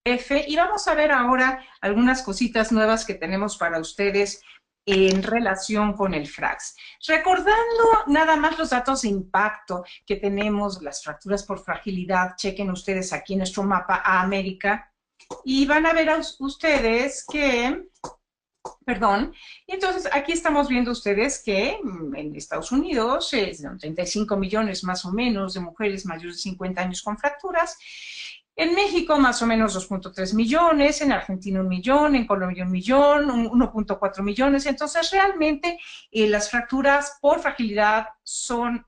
y vamos a ver ahora algunas cositas nuevas que tenemos para ustedes en relación con el FRAX. Recordando nada más los datos de impacto que tenemos, las fracturas por fragilidad, chequen ustedes aquí en nuestro mapa a América y van a ver a ustedes que, perdón, y entonces aquí estamos viendo ustedes que en Estados Unidos es 35 millones más o menos de mujeres mayores de 50 años con fracturas. En México más o menos 2.3 millones, en Argentina 1 millón, en Colombia 1 millón, 1.4 millones. Entonces realmente las fracturas por fragilidad son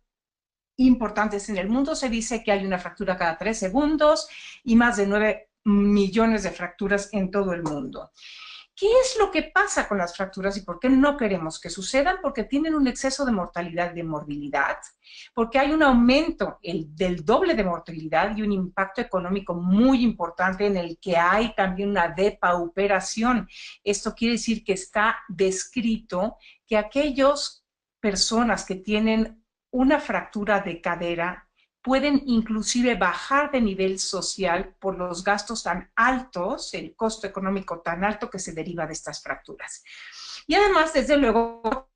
importantes en el mundo. Se dice que hay una fractura cada 3 segundos y más de 9 millones de fracturas en todo el mundo. ¿Qué es lo que pasa con las fracturas y por qué no queremos que sucedan? Porque tienen un exceso de mortalidad y de morbilidad, porque hay un aumento del doble de mortalidad y un impacto económico muy importante en el que hay también una depauperación. Esto quiere decir que está descrito que aquellas personas que tienen una fractura de cadera pueden inclusive bajar de nivel social por los gastos tan altos, el costo económico tan alto que se deriva de estas fracturas. Y además, desde luego,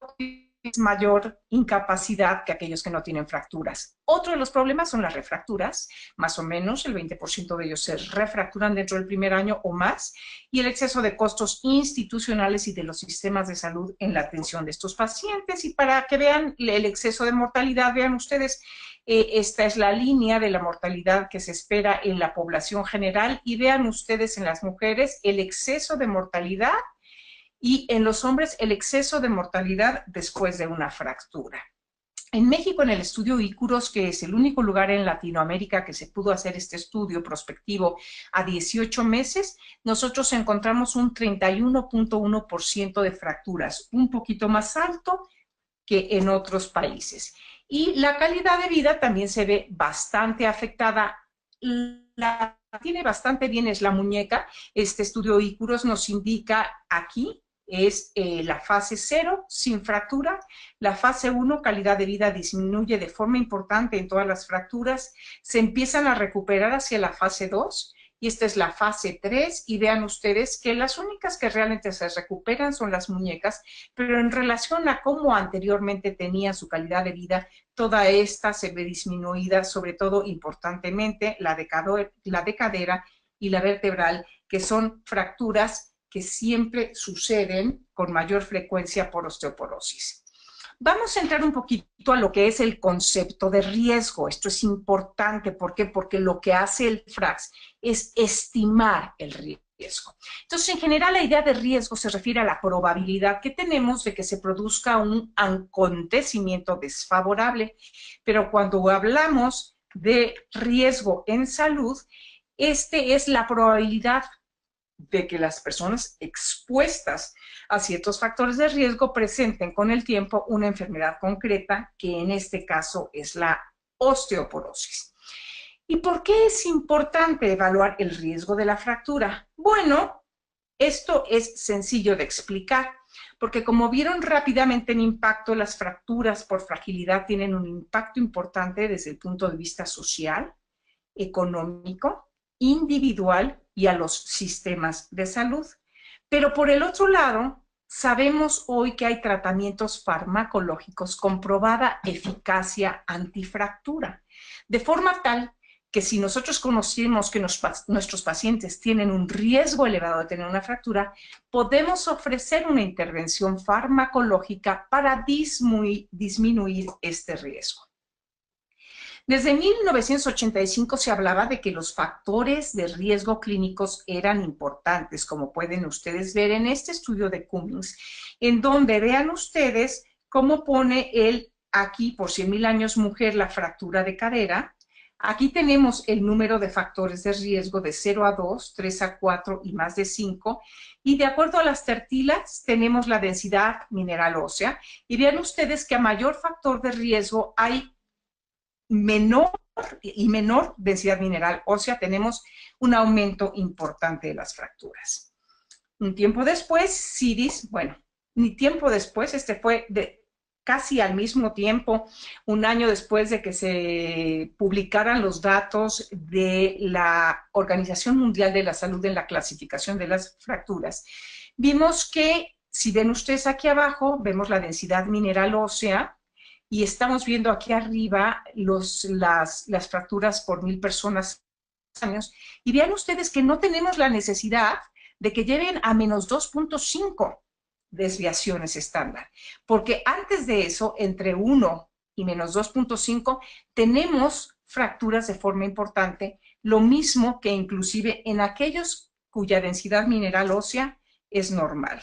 es mayor incapacidad que aquellos que no tienen fracturas. Otro de los problemas son las refracturas, más o menos el 20% de ellos se refracturan dentro del primer año o más, y el exceso de costos institucionales y de los sistemas de salud en la atención de estos pacientes. Y para que vean el exceso de mortalidad, vean ustedes, esta es la línea de la mortalidad que se espera en la población general y vean ustedes en las mujeres el exceso de mortalidad y en los hombres el exceso de mortalidad después de una fractura. En México, en el estudio ICUROS, que es el único lugar en Latinoamérica que se pudo hacer este estudio prospectivo a 18 meses, nosotros encontramos un 31.1% de fracturas, un poquito más alto que en otros países. Y la calidad de vida también se ve bastante afectada. La tiene bastante bien es la muñeca. Este estudio ICUROS nos indica aquí es la fase 0 sin fractura, la fase 1 calidad de vida disminuye de forma importante en todas las fracturas, se empiezan a recuperar hacia la fase 2 y esta es la fase 3 y vean ustedes que las únicas que realmente se recuperan son las muñecas, pero en relación a cómo anteriormente tenía su calidad de vida, toda esta se ve disminuida, sobre todo importantemente la de cadera y la vertebral, que son fracturas que siempre suceden con mayor frecuencia por osteoporosis. Vamos a entrar un poquito a lo que es el concepto de riesgo. Esto es importante. ¿Por qué? Porque lo que hace el FRAX es estimar el riesgo. Entonces, en general, la idea de riesgo se refiere a la probabilidad que tenemos de que se produzca un acontecimiento desfavorable. Pero cuando hablamos de riesgo en salud, este es la probabilidad de que las personas expuestas a ciertos factores de riesgo presenten con el tiempo una enfermedad concreta, que en este caso es la osteoporosis. ¿Y por qué es importante evaluar el riesgo de la fractura? Bueno, esto es sencillo de explicar, porque como vieron rápidamente en impacto, las fracturas por fragilidad tienen un impacto importante desde el punto de vista social, económico, individual y a los sistemas de salud. Pero por el otro lado, sabemos hoy que hay tratamientos farmacológicos con probada eficacia antifractura, de forma tal que si nosotros conocemos que nuestros pacientes tienen un riesgo elevado de tener una fractura, podemos ofrecer una intervención farmacológica para disminuir este riesgo. Desde 1985 se hablaba de que los factores de riesgo clínicos eran importantes, como pueden ustedes ver en este estudio de Cummings, en donde vean ustedes cómo pone él aquí por 100,000 años mujer la fractura de cadera. Aquí tenemos el número de factores de riesgo de 0 a 2, 3 a 4 y más de 5. Y de acuerdo a las tertilas tenemos la densidad mineral ósea. Y vean ustedes que a mayor factor de riesgo hay menor densidad mineral ósea, tenemos un aumento importante de las fracturas. Un tiempo después, Sidis, bueno, ni tiempo después, este fue casi al mismo tiempo, un año después de que se publicaran los datos de la Organización Mundial de la Salud en la clasificación de las fracturas, vimos que, si ven ustedes aquí abajo, vemos la densidad mineral ósea y estamos viendo aquí arriba las fracturas por 1000 personas años, y vean ustedes que no tenemos la necesidad de que lleven a menos 2.5 desviaciones estándar, porque antes de eso, entre 1 y menos 2.5, tenemos fracturas de forma importante, lo mismo que inclusive en aquellos cuya densidad mineral ósea es normal.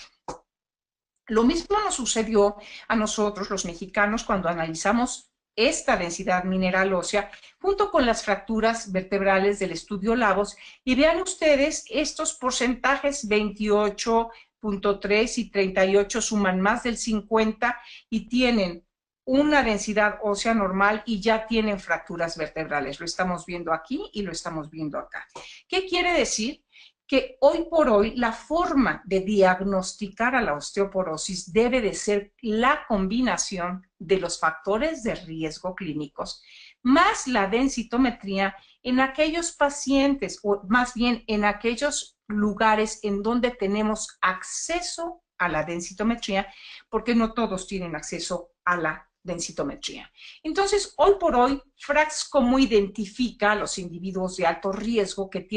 Lo mismo nos sucedió a nosotros, los mexicanos, cuando analizamos esta densidad mineral ósea junto con las fracturas vertebrales del estudio Lavos, y vean ustedes estos porcentajes: 28.3 y 38 suman más del 50 y tienen una densidad ósea normal y ya tienen fracturas vertebrales. Lo estamos viendo aquí y lo estamos viendo acá. ¿Qué quiere decir? Que hoy por hoy la forma de diagnosticar a la osteoporosis debe de ser la combinación de los factores de riesgo clínicos más la densitometría en aquellos pacientes, o más bien en aquellos lugares en donde tenemos acceso a la densitometría, porque no todos tienen acceso a la densitometría. Entonces, hoy por hoy, FRAX, ¿cómo identifica a los individuos de alto riesgo que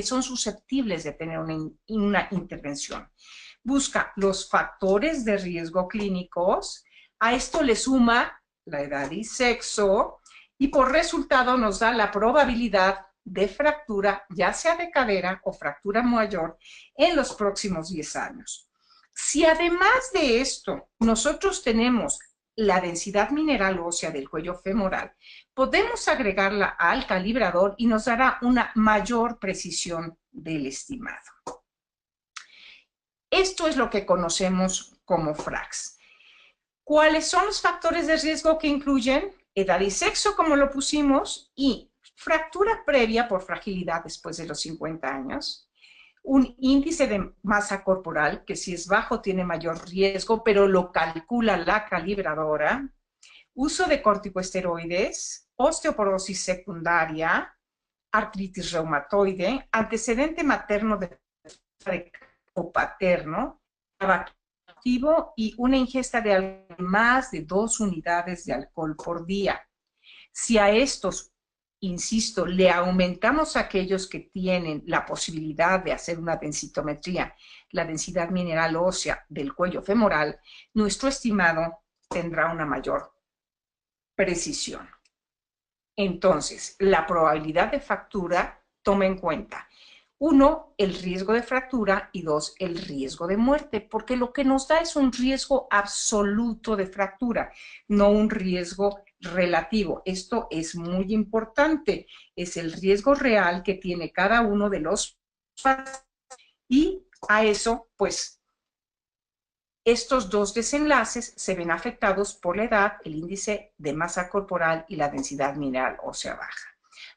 son susceptibles de tener una intervención? Busca los factores de riesgo clínicos, a esto le suma la edad y sexo, y por resultado nos da la probabilidad de fractura, ya sea de cadera o fractura mayor, en los próximos 10 años. Si además de esto nosotros tenemos la densidad mineral ósea del cuello femoral, podemos agregarla al calibrador y nos dará una mayor precisión del estimado. Esto es lo que conocemos como FRAX. ¿Cuáles son los factores de riesgo que incluyen? Edad y sexo, como lo pusimos, y fractura previa por fragilidad después de los 50 años, un índice de masa corporal, que si es bajo tiene mayor riesgo, pero lo calcula la calibradora, uso de corticosteroides, osteoporosis secundaria, artritis reumatoide, antecedente materno o paterno, activo y una ingesta de más de 2 unidades de alcohol por día. Si a estos, insisto, le aumentamos a aquellos que tienen la posibilidad de hacer una densitometría, la densidad mineral ósea del cuello femoral, nuestro estimado tendrá una mayor precisión. Entonces, la probabilidad de fractura toma en cuenta: 1, el riesgo de fractura, y 2, el riesgo de muerte, porque lo que nos da es un riesgo absoluto de fractura, no un riesgo relativo. Esto es muy importante, es el riesgo real que tiene cada uno de los pacientes, y a eso, pues, estos dos desenlaces se ven afectados por la edad, el índice de masa corporal y la densidad mineral ósea baja.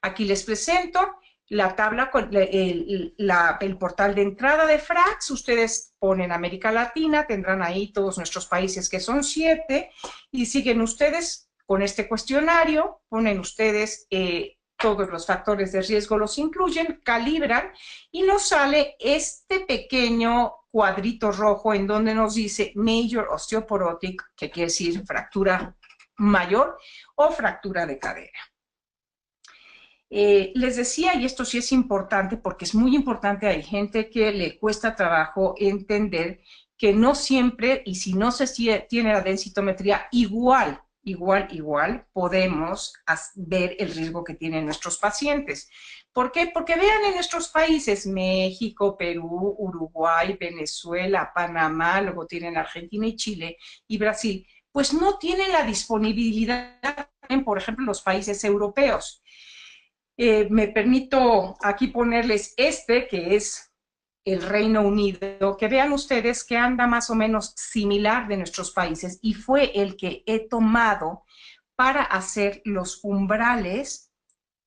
Aquí les presento la tabla, el portal de entrada de FRAX. Ustedes ponen América Latina, tendrán ahí todos nuestros países, que son 7, y siguen ustedes con este cuestionario, ponen ustedes todos los factores de riesgo, los incluyen, calibran, y nos sale este pequeño cuadrito rojo en donde nos dice Major Osteoporotic, que quiere decir fractura mayor o fractura de cadera. Les decía, y esto sí es importante porque es muy importante, hay gente que le cuesta trabajo entender que no siempre, y si no se tiene la densitometría, igual podemos ver el riesgo que tienen nuestros pacientes. ¿Por qué? Porque vean, en nuestros países, México, Perú, Uruguay, Venezuela, Panamá, luego tienen Argentina y Chile y Brasil, pues no tienen la disponibilidad, por ejemplo, los países europeos. Me permito aquí ponerles que es el Reino Unido, que vean ustedes que anda más o menos similar de nuestros países, y fue el que he tomado para hacer los umbrales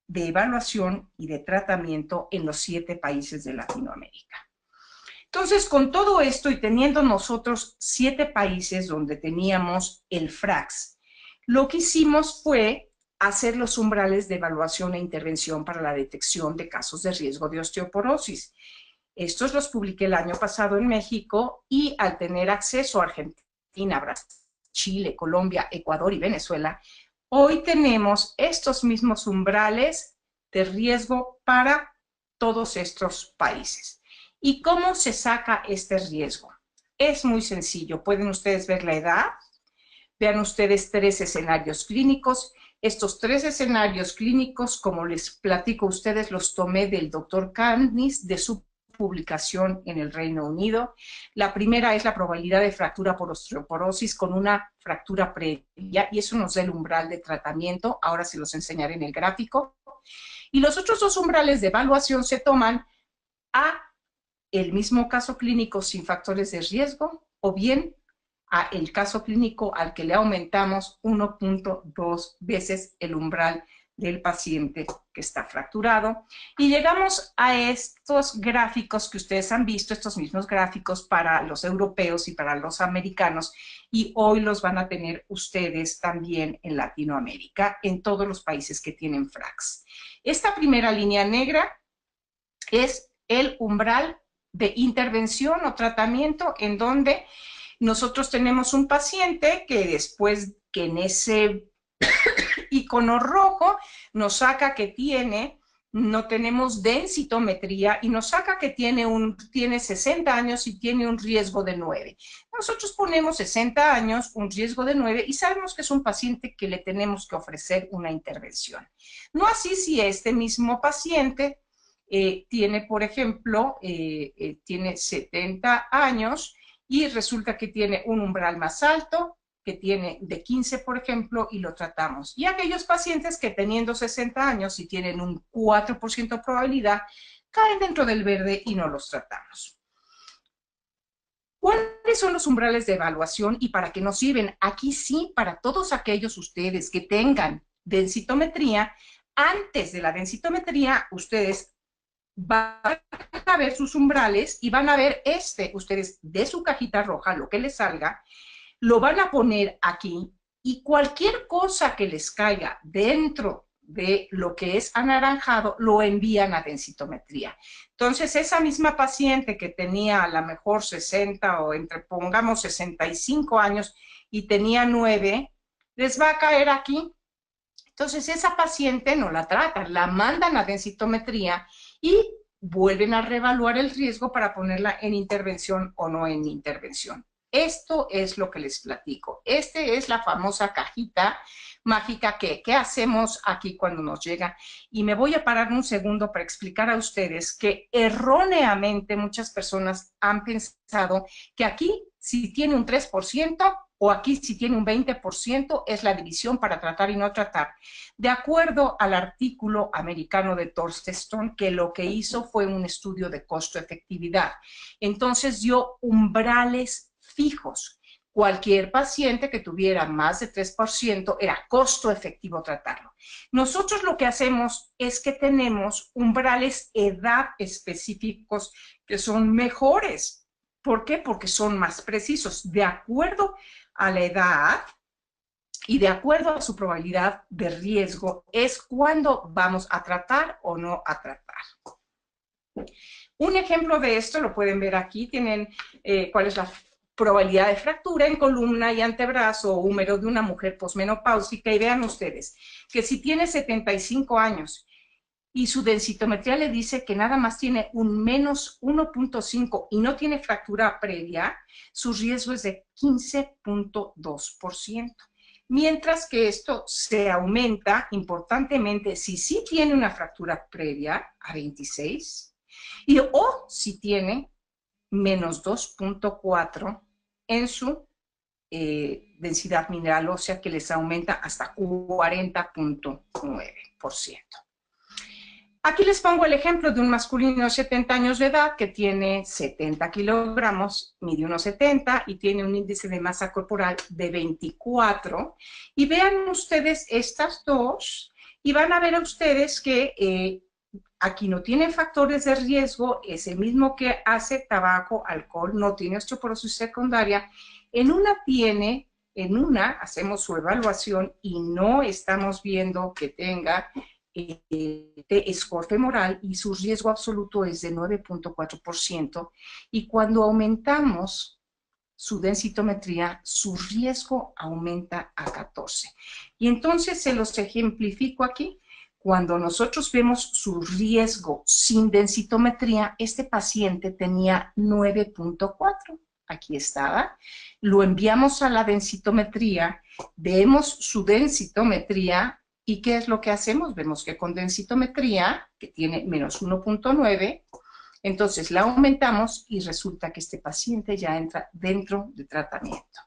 de evaluación y de tratamiento en los 7 países de Latinoamérica. Entonces, con todo esto y teniendo nosotros 7 países donde teníamos el FRAX, lo que hicimos fue hacer los umbrales de evaluación e intervención para la detección de casos de riesgo de osteoporosis. Estos los publiqué el año pasado en México y al tener acceso a Argentina, Brasil, Chile, Colombia, Ecuador y Venezuela, hoy tenemos estos mismos umbrales de riesgo para todos estos países. ¿Y cómo se saca este riesgo? Es muy sencillo. Pueden ustedes ver la edad. Vean ustedes 3 escenarios clínicos. Estos 3 escenarios clínicos, como les platico a ustedes, los tomé del doctor Canis, de su publicación en el Reino Unido. La primera es la probabilidad de fractura por osteoporosis con una fractura previa, y eso nos da el umbral de tratamiento. Ahora se los enseñaré en el gráfico. Y los otros 2 umbrales de evaluación se toman a el mismo caso clínico sin factores de riesgo o bien a el caso clínico al que le aumentamos 1.2 veces el umbral del paciente que está fracturado. Y llegamos a estos gráficos que ustedes han visto, estos mismos gráficos para los europeos y para los americanos, y hoy los van a tener ustedes también en Latinoamérica, en todos los países que tienen FRAX. Esta primera línea negra es el umbral de intervención o tratamiento en donde nosotros tenemos un paciente que después que en ese icono rojo nos saca que no tenemos densitometría y nos saca que tiene 60 años y tiene un riesgo de 9. Nosotros ponemos 60 años, un riesgo de 9 y sabemos que es un paciente que le tenemos que ofrecer una intervención. No así si este mismo paciente tiene, por ejemplo, tiene 70 años y resulta que tiene un umbral más alto, que tiene de 15, por ejemplo, y lo tratamos. Y aquellos pacientes que teniendo 60 años y tienen un 4% de probabilidad, caen dentro del verde y no los tratamos. ¿Cuáles son los umbrales de evaluación y para qué nos sirven? Aquí sí, para todos aquellos ustedes que tengan densitometría, antes de la densitometría, ustedes van a ver sus umbrales y van a ver ustedes de su cajita roja, lo que les salga, lo van a poner aquí y cualquier cosa que les caiga dentro de lo que es anaranjado, lo envían a densitometría. Entonces, esa misma paciente que tenía a lo mejor 60 o pongamos 65 años y tenía 9, les va a caer aquí. Entonces, esa paciente no la tratan, la mandan a densitometría y vuelven a reevaluar el riesgo para ponerla en intervención o no en intervención. Esto es lo que les platico. Esta es la famosa cajita mágica que hacemos aquí cuando nos llega. Y me voy a parar un segundo para explicar a ustedes que erróneamente muchas personas han pensado que aquí si tiene un 3%, o aquí si tiene un 20%, es la división para tratar y no tratar. De acuerdo al artículo americano de Thorstestone, que lo que hizo fue un estudio de costo-efectividad. Entonces dio umbrales fijos. Cualquier paciente que tuviera más de 3% era costo efectivo tratarlo. Nosotros lo que hacemos es que tenemos umbrales edad específicos que son mejores. ¿Por qué? Porque son más precisos. De acuerdo a la edad y de acuerdo a su probabilidad de riesgo es cuando vamos a tratar o no a tratar. Un ejemplo de esto lo pueden ver aquí. Tienen cuál es la probabilidad de fractura en columna y antebrazo o húmero de una mujer posmenopáusica. Y vean ustedes que si tiene 75 años y su densitometría le dice que nada más tiene un menos 1.5 y no tiene fractura previa, su riesgo es de 15.2%. Mientras que esto se aumenta importantemente si sí tiene una fractura previa a 26 o si tiene menos 2.4 en su densidad mineral ósea, que les aumenta hasta 40.9%. Aquí les pongo el ejemplo de un masculino de 70 años de edad que tiene 70 kilogramos, mide 1,70 y tiene un índice de masa corporal de 24. Y vean ustedes estas dos y van a ver a ustedes que Aquí no tiene factores de riesgo, es el mismo que hace tabaco, alcohol, no tiene osteoporosis secundaria. En una hacemos su evaluación y no estamos viendo que tenga score femoral y su riesgo absoluto es de 9.4%. Y cuando aumentamos su densitometría, su riesgo aumenta a 14. Y entonces se los ejemplifico aquí. Cuando nosotros vemos su riesgo sin densitometría, este paciente tenía 9.4. Aquí estaba. Lo enviamos a la densitometría, vemos su densitometría y ¿qué es lo que hacemos? Vemos que con densitometría, que tiene menos 1.9, entonces la aumentamos y resulta que este paciente ya entra dentro de tratamiento.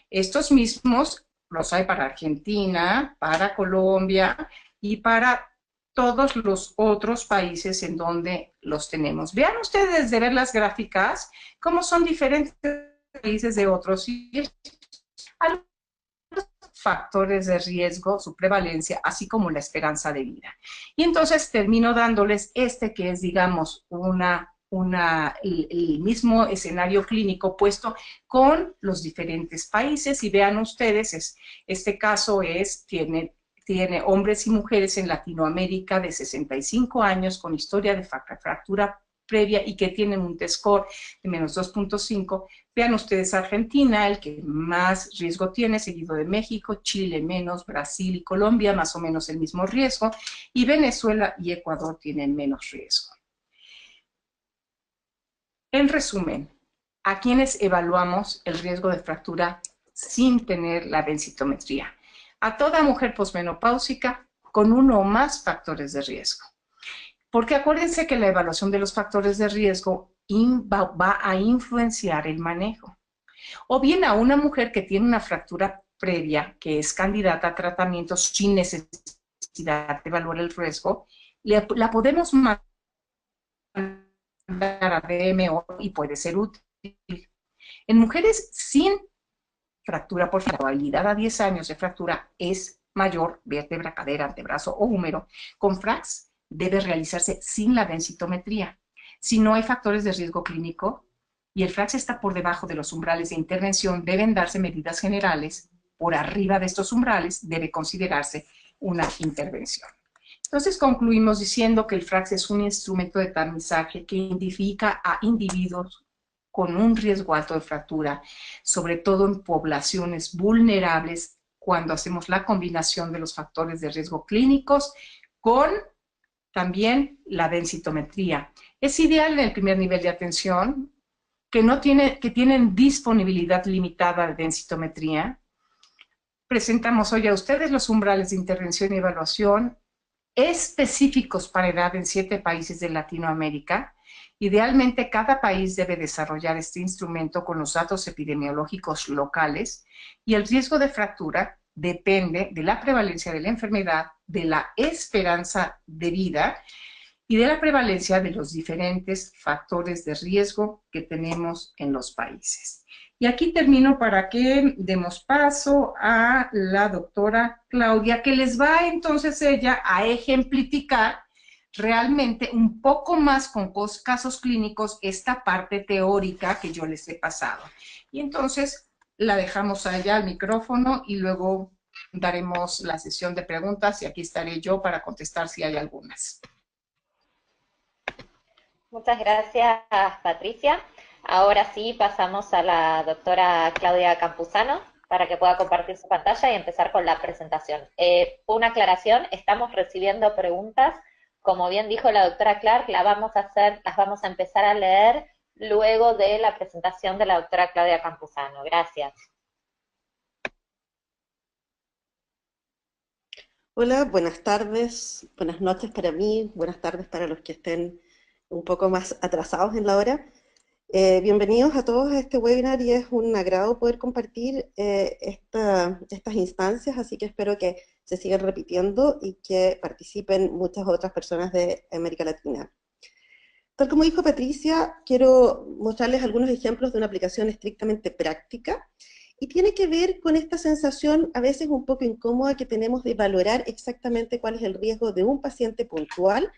Estos mismos los hay para Argentina, para Colombia y para todos los otros países en donde los tenemos. Vean ustedes de ver las gráficas, cómo son diferentes países de otros y algunos factores de riesgo, su prevalencia, así como la esperanza de vida. Y entonces termino dándoles este que es, digamos, el mismo escenario clínico puesto con los diferentes países y vean ustedes, este caso tiene hombres y mujeres en Latinoamérica de 65 años con historia de fractura previa y que tienen un T-score de menos 2.5. Vean ustedes Argentina, el que más riesgo tiene, seguido de México, Chile menos, Brasil y Colombia más o menos el mismo riesgo, y Venezuela y Ecuador tienen menos riesgo. En resumen, ¿a quiénes evaluamos el riesgo de fractura sin tener la densitometría? A toda mujer posmenopáusica con uno o más factores de riesgo. Porque acuérdense que la evaluación de los factores de riesgo va a influenciar el manejo. O bien a una mujer que tiene una fractura previa, que es candidata a tratamiento sin necesidad de evaluar el riesgo, la podemos mandar a DMO y puede ser útil. En mujeres sin fractura por probabilidad a 10 años de fractura es mayor, vértebra, cadera, antebrazo o húmero, con FRAX debe realizarse sin la densitometría. Si no hay factores de riesgo clínico y el FRAX está por debajo de los umbrales de intervención, deben darse medidas generales. Por arriba de estos umbrales debe considerarse una intervención. Entonces concluimos diciendo que el FRAX es un instrumento de tamizaje que identifica a individuos con un riesgo alto de fractura, sobre todo en poblaciones vulnerables, cuando hacemos la combinación de los factores de riesgo clínicos con también la densitometría. Es ideal en el primer nivel de atención, que tienen disponibilidad limitada de densitometría. Presentamos hoy a ustedes los umbrales de intervención y evaluación específicos para edad en 7 países de Latinoamérica. Idealmente, cada país debe desarrollar este instrumento con los datos epidemiológicos locales y el riesgo de fractura depende de la prevalencia de la enfermedad, de la esperanza de vida y de la prevalencia de los diferentes factores de riesgo que tenemos en los países. Y aquí termino para que demos paso a la doctora Claudia, que les va entonces ella a ejemplificar realmente un poco más con casos clínicos esta parte teórica que yo les he pasado. Y entonces la dejamos allá al micrófono y luego daremos la sesión de preguntas y aquí estaré yo para contestar si hay algunas. Muchas gracias, Patricia. Ahora sí pasamos a la doctora Claudia Campuzano para que pueda compartir su pantalla y empezar con la presentación. Una aclaración, estamos recibiendo preguntas. Como bien dijo la doctora Clark, las vamos a empezar a leer luego de la presentación de la doctora Claudia Campuzano. Gracias. Hola, buenas tardes, buenas noches para mí, buenas tardes para los que estén un poco más atrasados en la hora. Bienvenidos a todos a este webinar y es un agrado poder compartir estas instancias, así que espero que se sigan repitiendo y que participen muchas otras personas de América Latina. Tal como dijo Patricia, quiero mostrarles algunos ejemplos de una aplicación estrictamente práctica y tiene que ver con esta sensación a veces un poco incómoda que tenemos de valorar exactamente cuál es el riesgo de un paciente puntual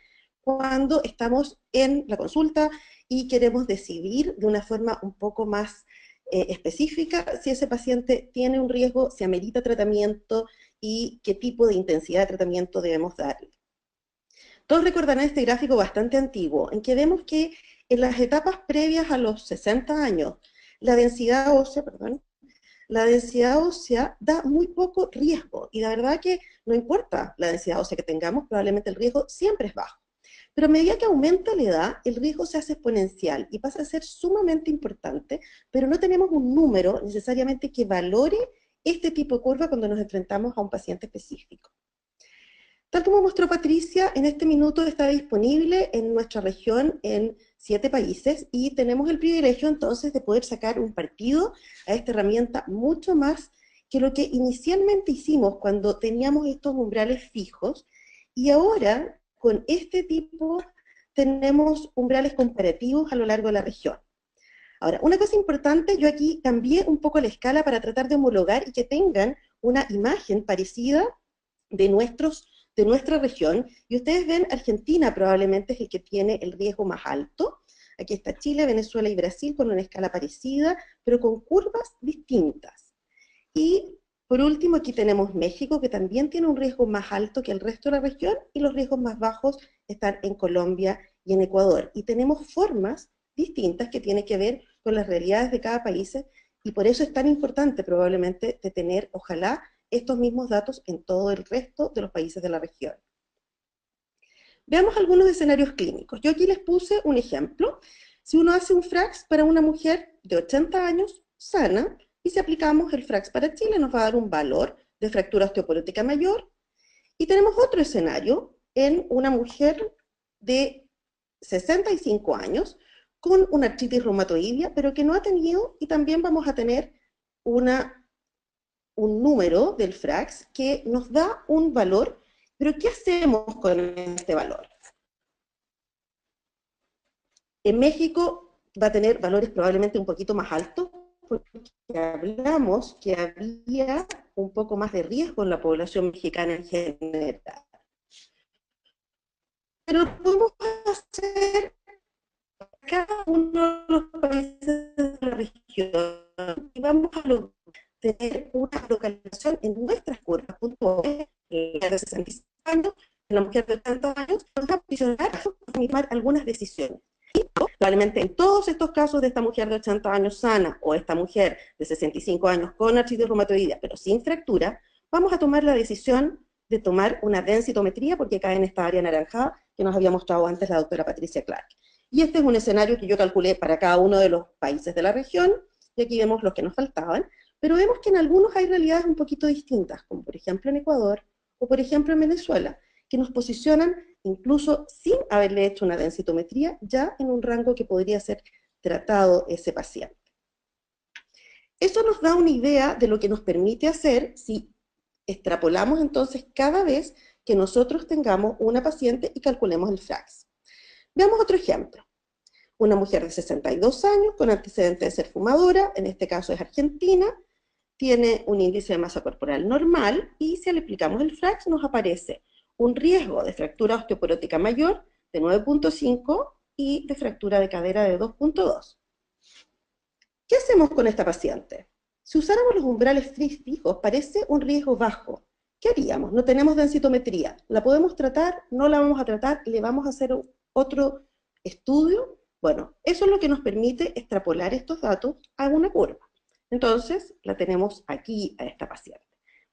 cuando estamos en la consulta y queremos decidir de una forma un poco más específica si ese paciente tiene un riesgo, si amerita tratamiento y qué tipo de intensidad de tratamiento debemos darle. Todos recordarán este gráfico bastante antiguo, en que vemos que en las etapas previas a los 60 años, la densidad ósea da muy poco riesgo, y la verdad que no importa la densidad ósea que tengamos, probablemente el riesgo siempre es bajo. Pero a medida que aumenta la edad, el riesgo se hace exponencial y pasa a ser sumamente importante, pero no tenemos un número necesariamente que valore este tipo de curva cuando nos enfrentamos a un paciente específico. Tal como mostró Patricia, en este minuto está disponible en nuestra región en 7 países y tenemos el privilegio entonces de poder sacar un partido a esta herramienta mucho más que lo que inicialmente hicimos cuando teníamos estos umbrales fijos, y ahora con este tipo tenemos umbrales comparativos a lo largo de la región. Ahora, una cosa importante, yo aquí cambié un poco la escala para tratar de homologar y que tengan una imagen parecida de nuestra región, y ustedes ven Argentina probablemente es el que tiene el riesgo más alto. Aquí está Chile, Venezuela y Brasil con una escala parecida, pero con curvas distintas. Y por último aquí tenemos México, que también tiene un riesgo más alto que el resto de la región, y los riesgos más bajos están en Colombia y en Ecuador. Y tenemos formas distintas que tienen que ver con las realidades de cada país, y por eso es tan importante probablemente de tener, ojalá, estos mismos datos en todo el resto de los países de la región. Veamos algunos escenarios clínicos. Yo aquí les puse un ejemplo. Si uno hace un FRAX para una mujer de 80 años sana, y si aplicamos el FRAX para Chile, nos va a dar un valor de fractura osteoporótica mayor. Y tenemos otro escenario en una mujer de 65 años con una artritis reumatoidea, pero que no ha tenido, y también vamos a tener un número del FRAX que nos da un valor, pero ¿qué hacemos con este valor? En México va a tener valores probablemente un poquito más altos, porque hablamos que había un poco más de riesgo en la población mexicana en general. Pero lo podemos hacer cada uno de los países de la región y vamos a tener una localización en nuestras curvas puntuales, de 65 años, en la mujer de 80 años, nos va a posicionar para tomar algunas decisiones. Y probablemente en todos estos casos de esta mujer de 80 años sana o esta mujer de 65 años con artritis reumatoidea pero sin fractura, vamos a tomar la decisión de tomar una densitometría porque cae en esta área anaranjada que nos había mostrado antes la doctora Patricia Clark. Y este es un escenario que yo calculé para cada uno de los países de la región, y aquí vemos los que nos faltaban, pero vemos que en algunos hay realidades un poquito distintas, como por ejemplo en Ecuador, o por ejemplo en Venezuela, que nos posicionan incluso sin haberle hecho una densitometría, ya en un rango que podría ser tratado ese paciente. Eso nos da una idea de lo que nos permite hacer si extrapolamos entonces cada vez que nosotros tengamos una paciente y calculemos el FRAX. Veamos otro ejemplo. Una mujer de 62 años con antecedentes de ser fumadora, en este caso es argentina, tiene un índice de masa corporal normal y si le aplicamos el FRAX nos aparece un riesgo de fractura osteoporótica mayor de 9.5 y de fractura de cadera de 2.2. ¿Qué hacemos con esta paciente? Si usáramos los umbrales fijos, parece un riesgo bajo. ¿Qué haríamos? No tenemos densitometría. ¿La podemos tratar? ¿No la vamos a tratar? ¿Le vamos a hacer otro estudio? Bueno, eso es lo que nos permite extrapolar estos datos a una curva. Entonces, la tenemos aquí a esta paciente.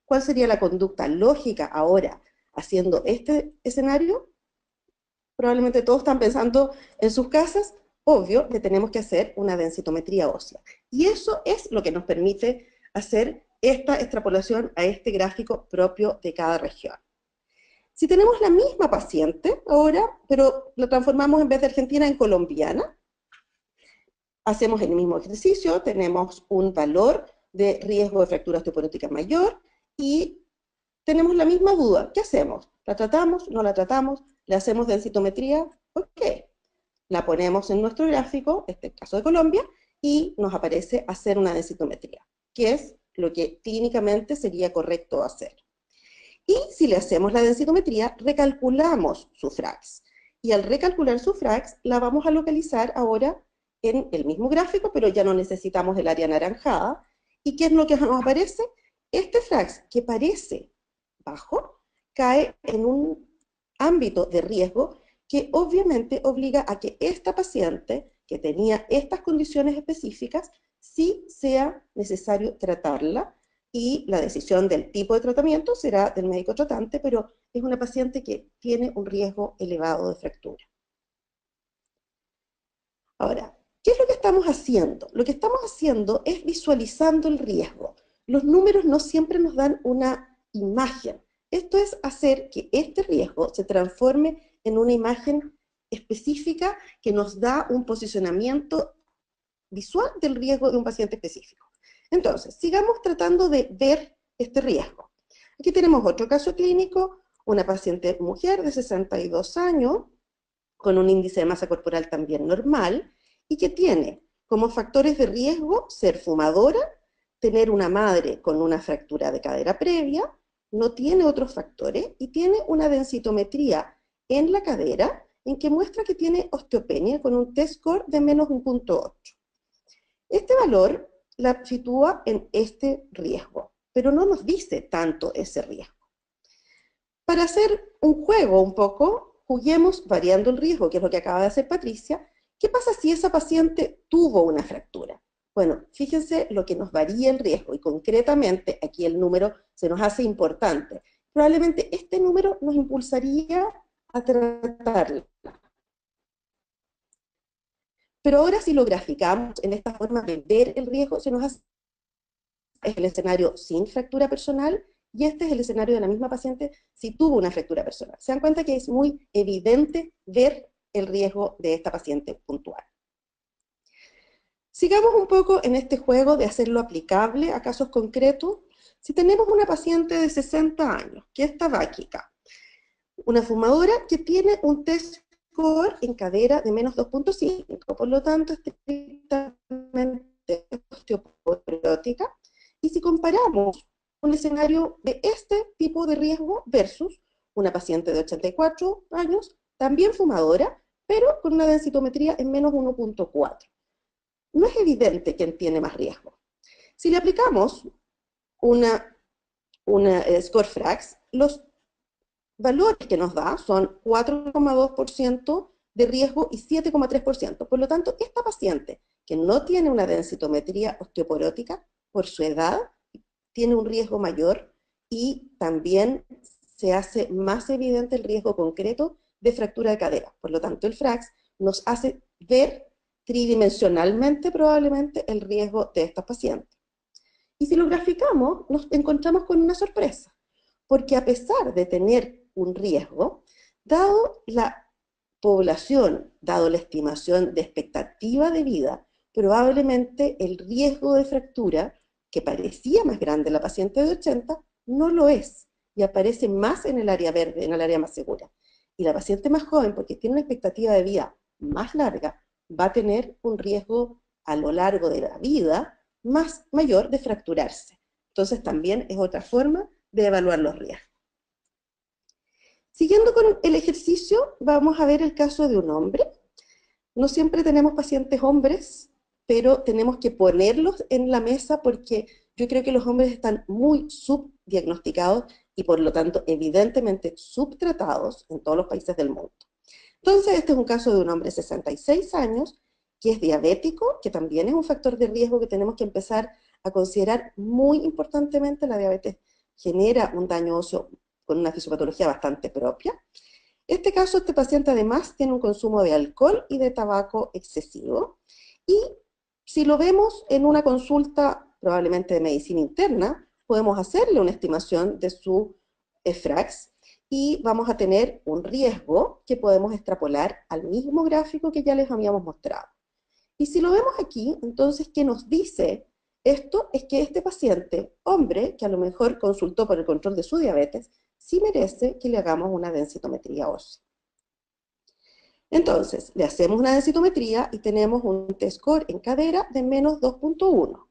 ¿Cuál sería la conducta lógica ahora haciendo este escenario? Probablemente todos están pensando en sus casas. Obvio, le tenemos que hacer una densitometría ósea. Y eso es lo que nos permite hacer esta extrapolación a este gráfico propio de cada región. Si tenemos la misma paciente ahora, pero la transformamos en vez de argentina en colombiana, hacemos el mismo ejercicio, tenemos un valor de riesgo de fractura osteoporótica mayor y tenemos la misma duda. ¿Qué hacemos? ¿La tratamos? ¿No la tratamos? ¿Le hacemos densitometría? Ok. La ponemos en nuestro gráfico, este es el caso de Colombia, y nos aparece hacer una densitometría, que es lo que clínicamente sería correcto hacer. Y si le hacemos la densitometría, recalculamos su FRAX. y al recalcular su frax, la vamos a localizar ahora en el mismo gráfico, pero ya no necesitamos el área anaranjada. ¿Y qué es lo que nos aparece? Este frax, que parece bajo, cae en un ámbito de riesgo que obviamente obliga a que esta paciente, que tenía estas condiciones específicas, sí sea necesario tratarla, y la decisión del tipo de tratamiento será del médico tratante, pero es una paciente que tiene un riesgo elevado de fractura. Ahora, ¿qué es lo que estamos haciendo? Lo que estamos haciendo es visualizando el riesgo. Los números no siempre nos dan una imagen. Esto es hacer que este riesgo se transforme en una imagen específica que nos da un posicionamiento visual del riesgo de un paciente específico. Entonces, sigamos tratando de ver este riesgo. Aquí tenemos otro caso clínico, una paciente mujer de 62 años, con un índice de masa corporal también normal, y que tiene como factores de riesgo ser fumadora, tener una madre con una fractura de cadera previa, no tiene otros factores, y tiene una densitometría en la cadera en que muestra que tiene osteopenia con un T-score de menos 1.8. Este valor la sitúa en este riesgo, pero no nos dice tanto ese riesgo. Para hacer un juego un poco, juguemos variando el riesgo, que es lo que acaba de hacer Patricia. ¿Qué pasa si esa paciente tuvo una fractura? Bueno, fíjense lo que nos varía el riesgo, y concretamente aquí el número se nos hace importante. Probablemente este número nos impulsaría a tratarla. Pero ahora si lo graficamos en esta forma de ver el riesgo, se nos hace el escenario sin fractura personal, y este es el escenario de la misma paciente si tuvo una fractura personal. Se dan cuenta que es muy evidente ver el riesgo de esta paciente puntual. Sigamos un poco en este juego de hacerlo aplicable a casos concretos. Si tenemos una paciente de 60 años, que es tabáquica, una fumadora que tiene un T-score en cadera de menos 2.5, por lo tanto, estrictamente osteoporótica, y si comparamos un escenario de este tipo de riesgo versus una paciente de 84 años, también fumadora, pero con una densitometría en menos 1.4. No es evidente quién tiene más riesgo. Si le aplicamos una score frax, los valores que nos da son 4,2% de riesgo y 7,3%. Por lo tanto, esta paciente que no tiene una densitometría osteoporótica, por su edad, tiene un riesgo mayor, y también se hace más evidente el riesgo concreto de fractura de cadera. Por lo tanto, el frax nos hace ver tridimensionalmente probablemente el riesgo de esta paciente. Y si lo graficamos, nos encontramos con una sorpresa, porque a pesar de tener un riesgo, dado la población, dado la estimación de expectativa de vida, probablemente el riesgo de fractura, que parecía más grande en la paciente de 80, no lo es, y aparece más en el área verde, en el área más segura. Y la paciente más joven, porque tiene una expectativa de vida más larga, va a tener un riesgo a lo largo de la vida mayor de fracturarse. Entonces también es otra forma de evaluar los riesgos. Siguiendo con el ejercicio, vamos a ver el caso de un hombre. No siempre tenemos pacientes hombres, pero tenemos que ponerlos en la mesa porque yo creo que los hombres están muy subdiagnosticados y por lo tanto evidentemente subtratados en todos los países del mundo. Entonces este es un caso de un hombre de 66 años que es diabético, que también es un factor de riesgo que tenemos que empezar a considerar muy importantemente. La diabetes genera un daño óseo con una fisiopatología bastante propia. Este caso, este paciente además tiene un consumo de alcohol y de tabaco excesivo, y si lo vemos en una consulta probablemente de medicina interna, podemos hacerle una estimación de su frax, y vamos a tener un riesgo que podemos extrapolar al mismo gráfico que ya les habíamos mostrado. Y si lo vemos aquí, entonces, ¿qué nos dice? Esto es que este paciente, hombre, que a lo mejor consultó por el control de su diabetes, sí merece que le hagamos una densitometría ósea. Entonces, le hacemos una densitometría y tenemos un T-score en cadera de menos 2.1.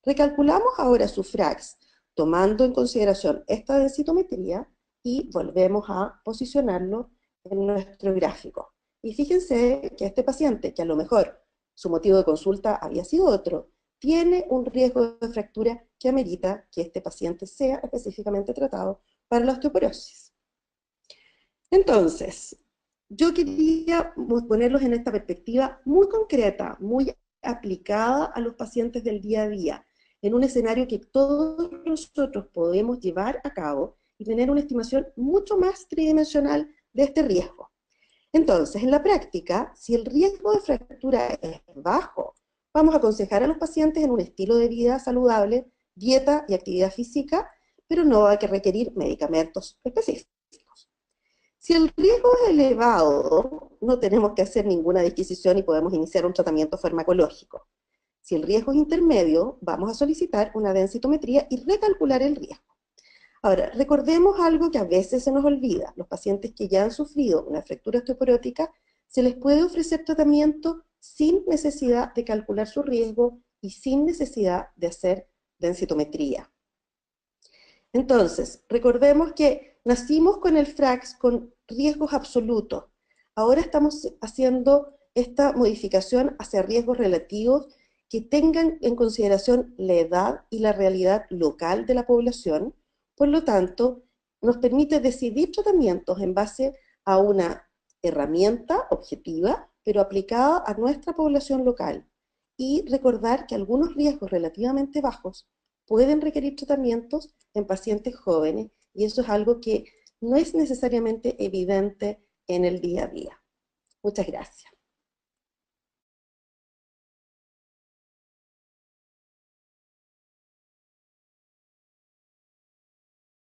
Recalculamos ahora su frax, tomando en consideración esta densitometría, y volvemos a posicionarlo en nuestro gráfico. Y fíjense que este paciente, que a lo mejor su motivo de consulta había sido otro, tiene un riesgo de fractura que amerita que este paciente sea específicamente tratado para la osteoporosis. Entonces, yo quería ponerlos en esta perspectiva muy concreta, muy aplicada a los pacientes del día a día, en un escenario que todos nosotros podemos llevar a cabo y tener una estimación mucho más tridimensional de este riesgo. Entonces, en la práctica, si el riesgo de fractura es bajo, vamos a aconsejar a los pacientes en un estilo de vida saludable, dieta y actividad física, pero no hay que requerir medicamentos específicos. Si el riesgo es elevado, no tenemos que hacer ninguna disquisición y podemos iniciar un tratamiento farmacológico. Si el riesgo es intermedio, vamos a solicitar una densitometría y recalcular el riesgo. Ahora, recordemos algo que a veces se nos olvida. Los pacientes que ya han sufrido una fractura osteoporótica, se les puede ofrecer tratamiento sin necesidad de calcular su riesgo y sin necesidad de hacer densitometría. Entonces, recordemos que nacimos con el FRAX con riesgos absolutos. Ahora estamos haciendo esta modificación hacia riesgos relativos que tengan en consideración la edad y la realidad local de la población. Por lo tanto, nos permite decidir tratamientos en base a una herramienta objetiva, pero aplicada a nuestra población local. Y recordar que algunos riesgos relativamente bajos pueden requerir tratamientos en pacientes jóvenes, y eso es algo que no es necesariamente evidente en el día a día. Muchas gracias.